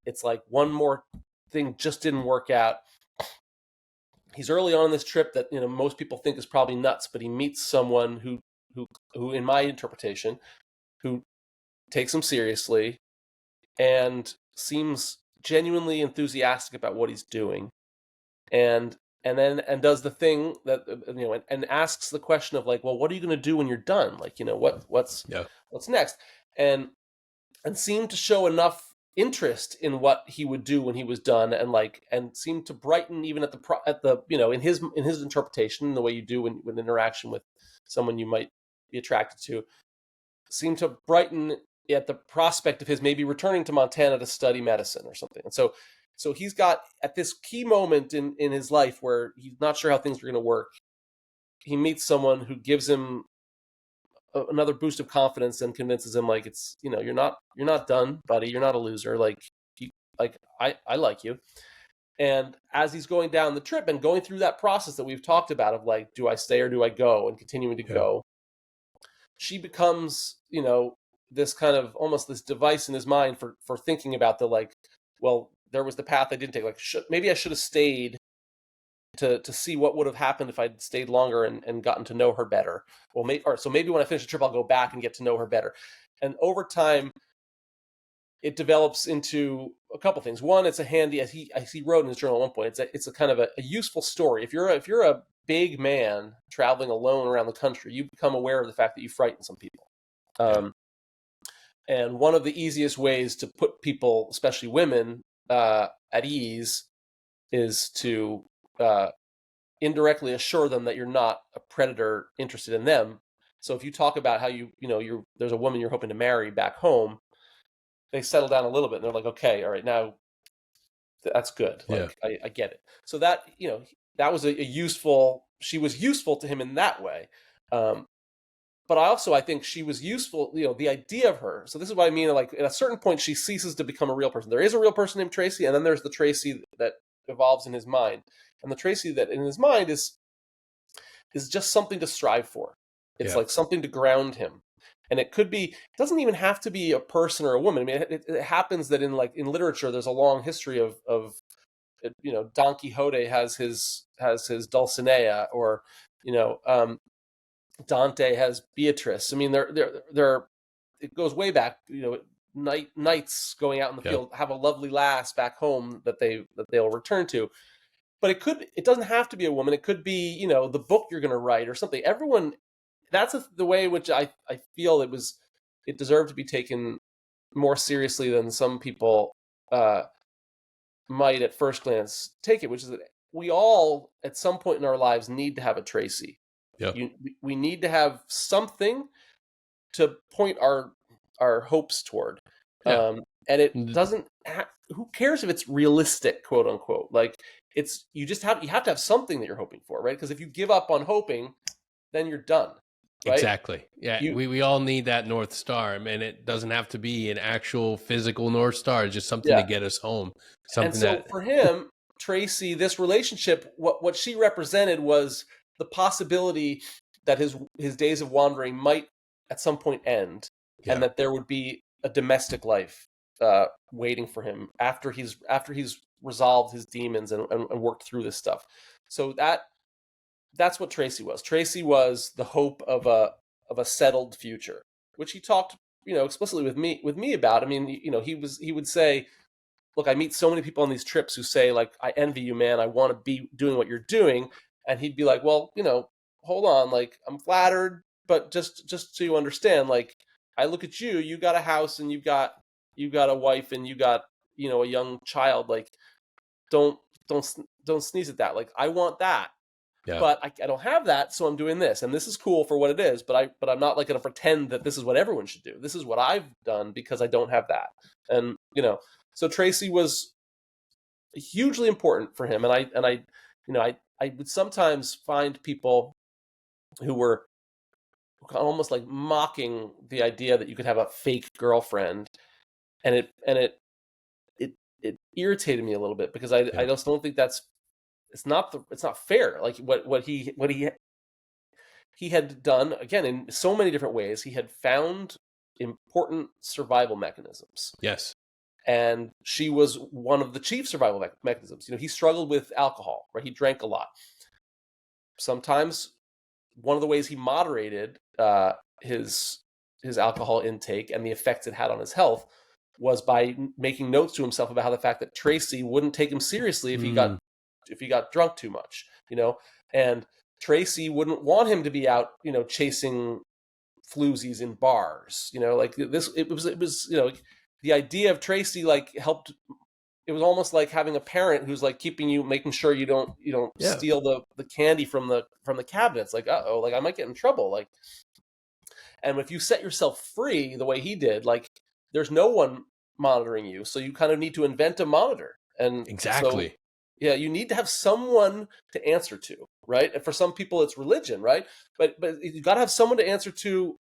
It's like one more thing just didn't work out. he's early on this trip that most people think is probably nuts, but he meets someone who in my interpretation, who takes him seriously and seems genuinely enthusiastic about what he's doing, and and does the thing that and asks the question of like, well, what are you going to do when you're done? Like, Yeah. what's next? And seemed to show enough interest in what he would do when he was done, and seemed to brighten even at the in his interpretation, the way you do when interaction with someone you might be attracted to, seemed to brighten at the prospect of his maybe returning to Montana to study medicine or something. And so he's got, at this key moment in his life where he's not sure how things are going to work, he meets someone who gives him another boost of confidence and convinces him, like, it's, you're not done, buddy. You're not a loser. Like, I like you. And as he's going down the trip and going through that process that we've talked about of like, do I stay or do I go, and continuing to go, she becomes, this kind of almost this device in his mind for thinking about the, like, well, there was the path I didn't take. Like, maybe I should have stayed to see what would have happened if I'd stayed longer and gotten to know her better. Well, so maybe when I finish the trip, I'll go back and get to know her better. And over time, it develops into a couple things. One, it's a handy, as he wrote in his journal at one point, it's a kind of a useful story. If you're a big man traveling alone around the country, you become aware of the fact that you frighten some people. And one of the easiest ways to put people, especially women, at ease is to indirectly assure them that you're not a predator interested in them. So if you talk about how there's a woman you're hoping to marry back home, they settle down a little bit and they're like, okay, all right, now that's good. Like, I get it. So that, that was she was useful to him in that way. But I think she was useful, the idea of her. So this is what I mean. Like, at a certain point, she ceases to become a real person. There is a real person named Tracy, and then there's the Tracy that evolves in his mind. And the Tracy that in his mind is just something to strive for. It's like something to ground him. And it doesn't even have to be a person or a woman. I mean, it happens that in literature, there's a long history of Don Quixote has his Dulcinea, or, Dante has Beatrice. I mean, it goes way back, knights going out in the field have a lovely lass back home that they'll return to. But it doesn't have to be a woman. It could be, the book you're going to write or something. Everyone, that's the way in which I feel it deserved to be taken more seriously than some people might at first glance take it, which is that we all at some point in our lives need to have a Tracy. We need to have something to point our hopes toward. And it doesn't who cares if it's realistic, quote unquote? Like, you have to have something that you're hoping for, right? Because if you give up on hoping, then you're done. Right? Exactly. Yeah, we all need that North Star. I mean, it doesn't have to be an actual physical North Star. It's just something to get us home. For him, Tracy, this relationship, what she represented was the possibility that his days of wandering might at some point end, and that there would be a domestic life waiting for him after he's resolved his demons and worked through this stuff. So that's what Tracy was. Tracy was the hope of a settled future, which he talked, explicitly with me about. I mean, he would say, look, I meet so many people on these trips who say, like, I envy you, man. I want to be doing what you're doing. And he'd be like, well, hold on. Like, I'm flattered, but just so you understand, like, I look at you, you got a house and you got a wife and you got, a young child. Like, don't sneeze at that. Like, I want that. But I don't have that, so I'm doing this, and this is cool for what it is. But I'm not like going to pretend that this is what everyone should do. This is what I've done because I don't have that, and so Tracy was hugely important for him. And I would sometimes find people who were almost like mocking the idea that you could have a fake girlfriend, and it irritated me a little bit because I just don't think it's not fair. Like what he had done, again, in so many different ways. He had found important survival mechanisms. Yes. And she was one of the chief survival mechanisms. He struggled with alcohol, right? He drank a lot. Sometimes one of the ways he moderated his alcohol intake and the effects it had on his health was by making notes to himself about how the fact that Tracy wouldn't take him seriously if he got drunk too much, and Tracy wouldn't want him to be out, chasing floozies in bars, like this. It was the idea of Tracy helped. It was almost like having a parent who's keeping you, making sure you don't steal the candy from the cabinets. Like I might get in trouble. And if you set yourself free the way he did, there's no one monitoring you, so you kind of need to invent a monitor. And exactly. So, yeah, you need to have someone to answer to, right? And for some people, it's religion, right? But you got to have someone to answer to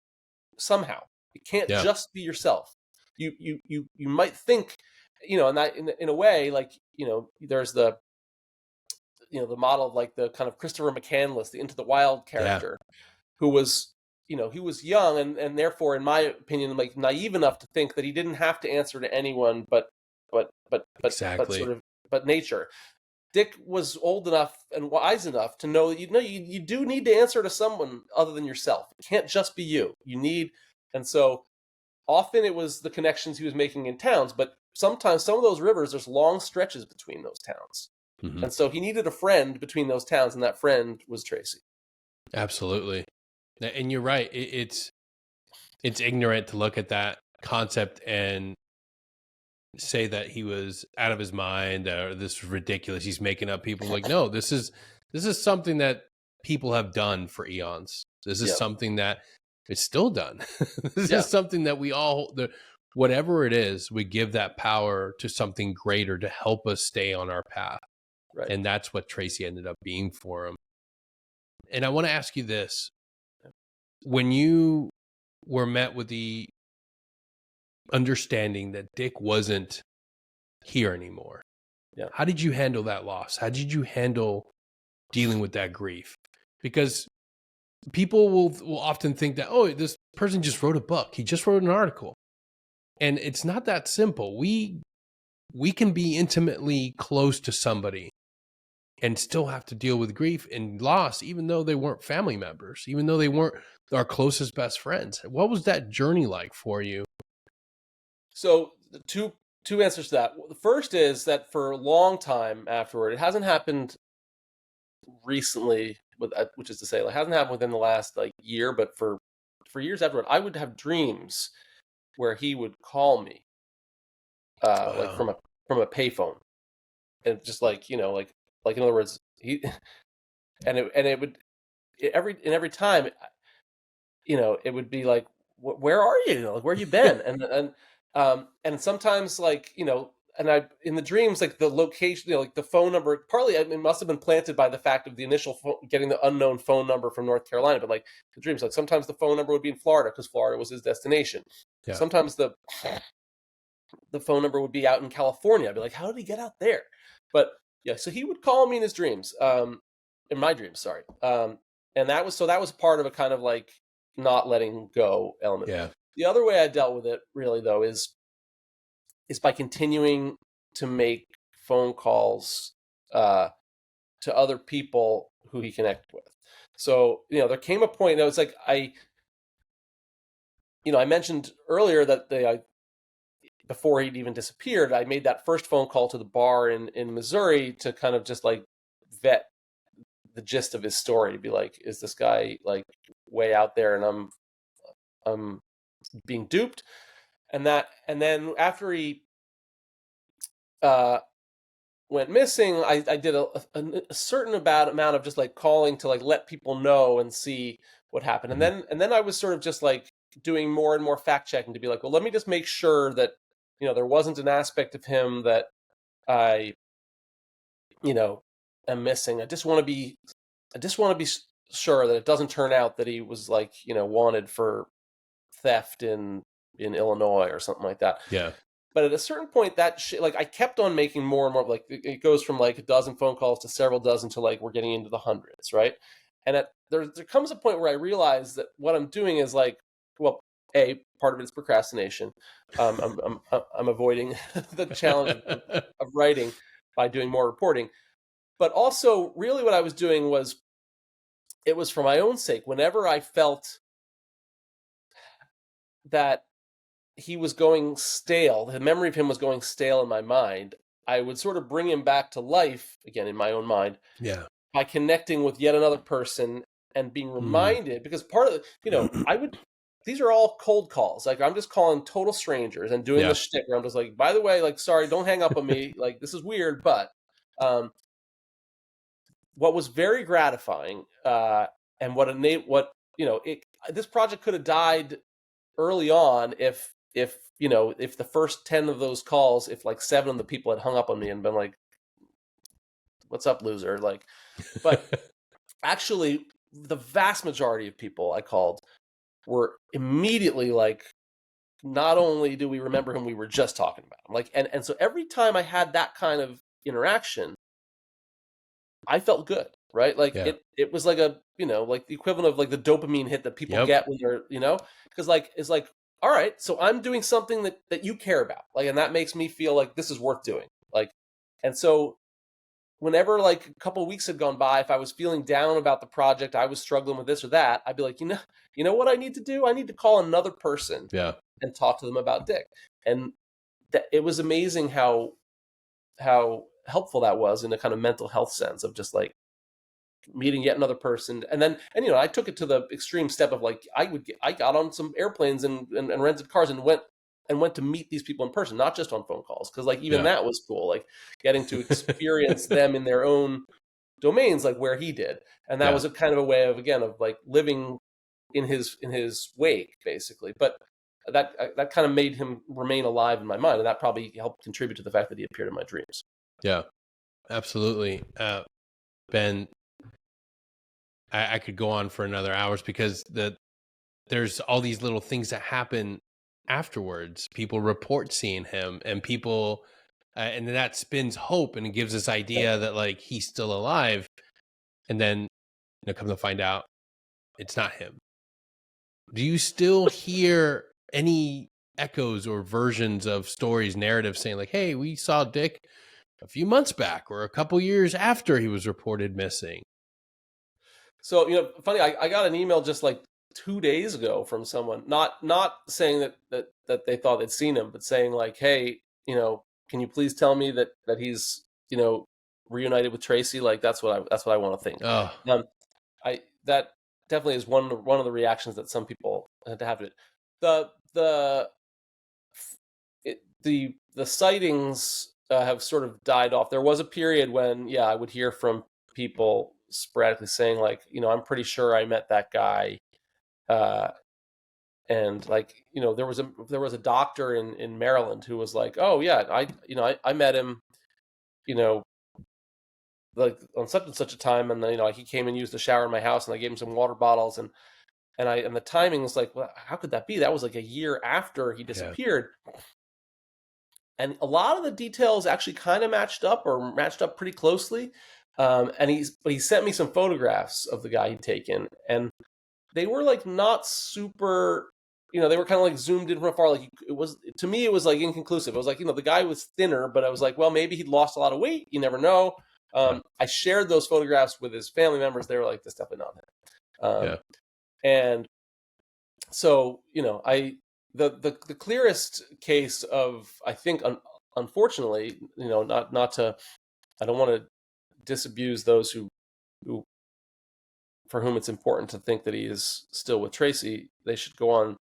somehow. It can't just be yourself. You might think, and that in a way, there's the the model of the kind of Christopher McCandless, the Into the Wild character, who was he was young and therefore, in my opinion, naive enough to think that he didn't have to answer to anyone but exactly. but nature. Dick was old enough and wise enough to know that you do need to answer to someone other than yourself. It can't just be you. And so often it was the connections he was making in towns, but sometimes some of those rivers, there's long stretches between those towns. Mm-hmm. And so he needed a friend between those towns, and that friend was Tracy. Absolutely. And you're right. It's ignorant to look at that concept and say that he was out of his mind or this is ridiculous. He's making up people. No, this is something that people have done for eons. This is something that is still done. This is something that we all, whatever it is, we give that power to something greater to help us stay on our path. Right. And that's what Tracy ended up being for him. And I want to ask you this. When you were met with the understanding that Dick wasn't here anymore, how did you handle that loss? How did you handle dealing with that grief? Because people will often think that, oh, this person just wrote a book. He just wrote an article. And it's not that simple. We can be intimately close to somebody and still have to deal with grief and loss, even though they weren't family members, even though they weren't our closest best friends. What was that journey like for you? So two answers to that. The first is that for a long time afterward, it hasn't happened recently, which is to say, it hasn't happened within the last year, but for years afterward, I would have dreams where he would call me, from a payphone, and just in other words, it would every time, it would be like, where are you? Where you been? and sometimes and I, in the dreams, the location, the phone number, partly it must have been planted by the fact of the initial getting the unknown phone number from North Carolina. But the dreams, sometimes the phone number would be in Florida because Florida was his destination. Yeah. Sometimes the phone number would be out in California. I'd be like, how did he get out there? But yeah, so he would call me in his dreams, in my dreams, sorry. And that was part of a kind of not letting go element. Yeah. The other way I dealt with it really though is by continuing to make phone calls to other people who he connected with. So, there came a point, it's I mentioned earlier that before he'd even disappeared, I made that first phone call to the bar in Missouri to kind of just vet the gist of his story, to be like, is this guy way out there and I'm being duped? And then after he went missing, I did a certain amount of just calling to let people know and see what happened. Mm-hmm. And then I was sort of just doing more and more fact checking to be like, well, let me just make sure that there wasn't an aspect of him that I am missing. I just want to be sure that it doesn't turn out that he was wanted for theft in Illinois or something like that. Yeah. But at a certain point, that I kept on making more and more. It goes from a dozen phone calls to several dozen to we're getting into the hundreds, right? And there comes a point where I realize that what I'm doing is well, part of it is procrastination. I'm avoiding the challenge of writing by doing more reporting. But also, really, what I was doing was it was for my own sake. Whenever I felt that he was going stale, the memory of him was going stale in my mind, I would sort of bring him back to life again in my own mind Yeah. by connecting with yet another person and being reminded, because part of these are all cold calls. Like, I'm just calling total strangers and doing Yeah. the shtick where I'm just like, by the way, like, sorry, don't hang up on me. Like, this is weird, but what was very gratifying, and this project could have died early on if the first 10 of those calls, if like 7 of the people had hung up on me and been like, what's up, loser? Like, but actually, the vast majority of people I called were immediately like, not only do we remember whom we were just talking about, like, and so every time I had that kind of interaction, I felt good, right? Like, Yeah. it was like like the equivalent of like the dopamine hit that people Yep. get when they're, because like it's like, all right, so I'm doing something that you care about, like, and that makes me feel like this is worth doing, like, and so whenever like a couple of weeks had gone by, if I was feeling down about the project, I was struggling with this or that, I'd be like, you know what I need to do? I need to call another person Yeah. and talk to them about Dick, and it was amazing how helpful that was in a kind of mental health sense of just like meeting yet another person. And I took it to the extreme step of like, I got on some airplanes and rented cars and went to meet these people in person, not just on phone calls, because like even Yeah. that was cool, like getting to experience them in their own domains, like where he did. And that Yeah. was a kind of a way of, again, of like living in his wake, basically. But that kind of made him remain alive in my mind, and that probably helped contribute to the fact that he appeared in my dreams. Yeah. Absolutely. Ben, I could go on for another hours because there's all these little things that happen afterwards. People report seeing him, and people, and then that spins hope, and it gives this idea that like he's still alive, and then come to find out it's not him. Do you still hear any echoes or versions of stories, narratives saying like, "Hey, we saw Dick a few months back, or a couple years after he was reported missing"? So, funny, I got an email just like 2 days ago from someone, not saying that they thought they'd seen him, but saying like, hey, can you please tell me that he's, reunited with Tracy? Like, that's what I want to think. Oh, I that definitely is one of the reactions that some people had to have to it. The the sightings have sort of died off. There was a period when, yeah, I would hear from people sporadically saying like, I'm pretty sure I met that guy, uh, and like, there was a doctor in Maryland who was like, oh yeah, I met him, you know, like on such and such a time, and then, he came and used the shower in my house, and I gave him some water bottles, and the timing was like, well, how could that be? That was like a year after he yeah, disappeared. And a lot of the details actually kind of matched up pretty closely. And he sent me some photographs of the guy he'd taken, and they were like not super, they were kind of like zoomed in from afar. Like, it was, to me, it was like inconclusive. It was like, the guy was thinner, but I was like, well, maybe he'd lost a lot of weight. You never know. yeah, I shared those photographs with his family members. They were like, "This definitely not him." yeah, And so, the clearest case of, I think, unfortunately, not to, I don't want to disabuse those who for whom it's important to think that he is still with Tracy. They should go on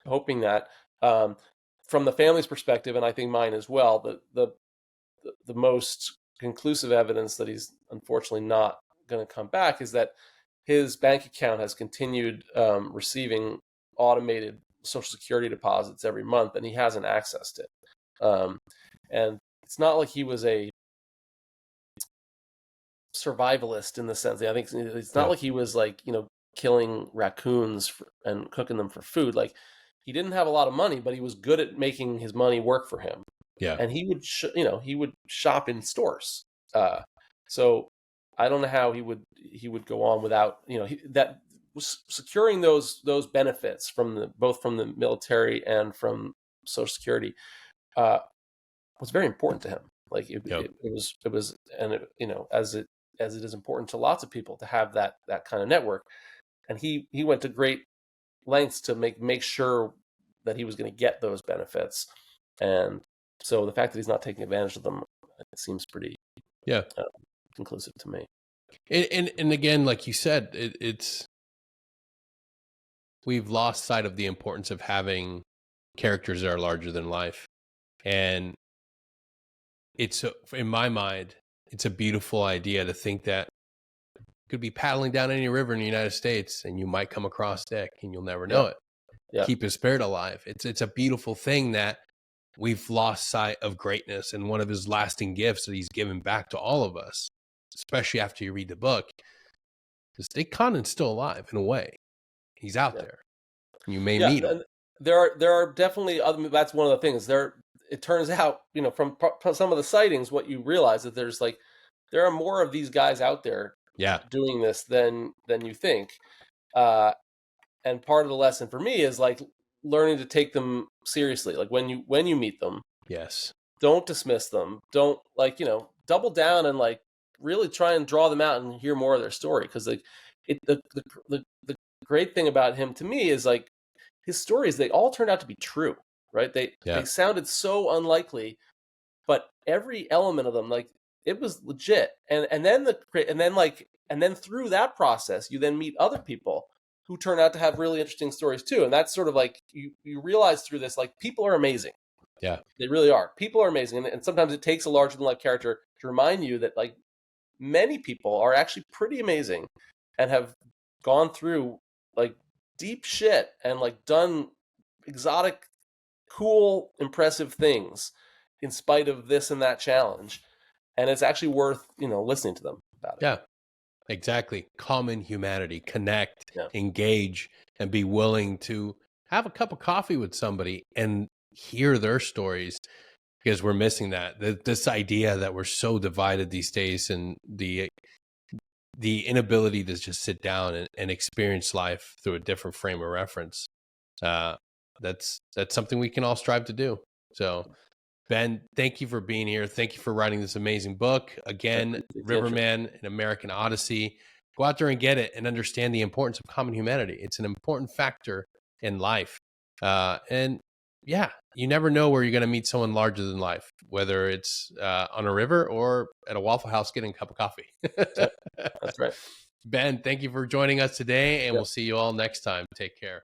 hoping that, from the family's perspective, and I think mine as well, the most conclusive evidence that he's unfortunately not going to come back is that his bank account has continued receiving automated Social Security deposits every month, and he hasn't accessed it. And it's not like he was a survivalist in the sense. I think it's not yeah, like he was like, killing raccoons and cooking them for food. Like, he didn't have a lot of money, but he was good at making his money work for him. yeah, And he would shop in stores. So I don't know how he would go on without, that securing those benefits from both from the military and from Social Security was very important to him. Like Yep. it was, and as it is important to lots of people to have that kind of network. And he went to great lengths to make sure that he was going to get those benefits. And so the fact that he's not taking advantage of them, it seems pretty conclusive to me. And again, like you said, it's we've lost sight of the importance of having characters that are larger than life. And it's, in my mind, it's a beautiful idea to think that you could be paddling down any river in the United States and you might come across Dick and you'll never know it. Yeah. Keep his spirit alive. It's a beautiful thing that we've lost sight of greatness, and one of his lasting gifts that he's given back to all of us, especially after you read the book, is Dick Conant's still alive in a way. He's out there. You may meet him. There are definitely other. That's one of the things. It turns out, from some of the sightings, what you realize that there are more of these guys out there, doing this than you think. And part of the lesson for me is like learning to take them seriously. Like when you meet them, don't dismiss them. Don't double down and like really try and draw them out and hear more of their story. Because the great thing about him to me is like his stories, they all turned out to be true, right? They sounded so unlikely, but every element of them, like it was legit. And then through that process, you then meet other people who turn out to have really interesting stories too. And that's sort of like you realize through this, like people are amazing. Yeah, they really are. People are amazing, and sometimes it takes a larger than life character to remind you that like many people are actually pretty amazing and have gone through like deep shit and like done exotic, cool, impressive things in spite of this and that challenge. And it's actually worth, listening to them about it. Yeah, exactly. Common humanity, connect, engage, and be willing to have a cup of coffee with somebody and hear their stories, because we're missing that. This idea that we're so divided these days, and the inability to just sit down and experience life through a different frame of reference. That's something we can all strive to do. So, Ben, thank you for being here. Thank you for writing this amazing book. Again, Riverman, an American Odyssey. Go out there and get it and understand the importance of common humanity. It's an important factor in life. And yeah, you never know where you're going to meet someone larger than life, whether it's on a river or at a Waffle House getting a cup of coffee. That's right. Ben, thank you for joining us today, and we'll see you all next time. Take care.